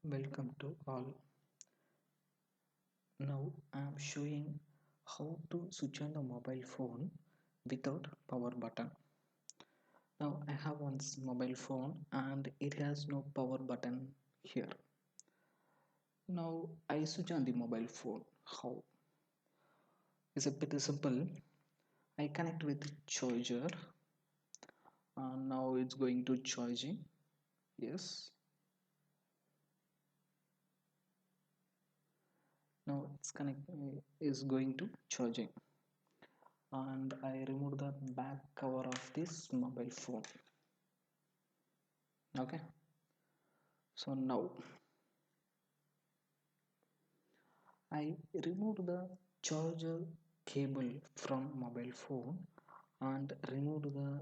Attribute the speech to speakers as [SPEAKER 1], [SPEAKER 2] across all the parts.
[SPEAKER 1] Welcome to all. Now I am showing how to switch on the mobile phone without power button. Now I have one mobile phone and it has no power button here. Now I switch on the mobile phone. How? It's a bit simple. I connect with charger and now it's going to charging. Yes. Now it's connect is going to charging. And I remove the back cover of this mobile phone. Okay, so now I remove the charger cable from mobile phone and remove the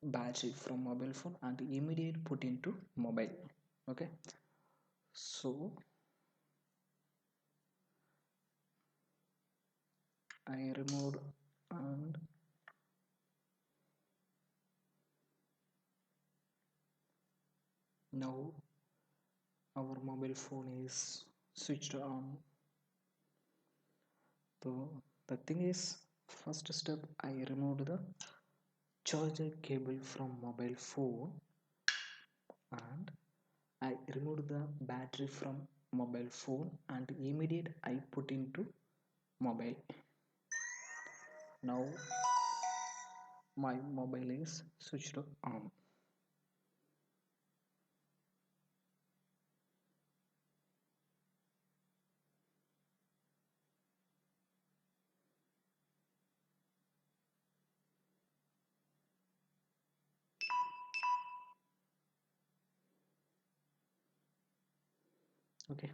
[SPEAKER 1] battery from mobile phone and immediate put into mobile. Okay, so I removed and now our mobile phone is switched on. So the thing is, first step I removed the charger cable from mobile phone and I removed the battery from mobile phone and immediate I put into mobile. Now my mobile is switched on. Okay,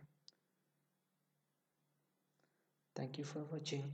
[SPEAKER 1] thank you for watching.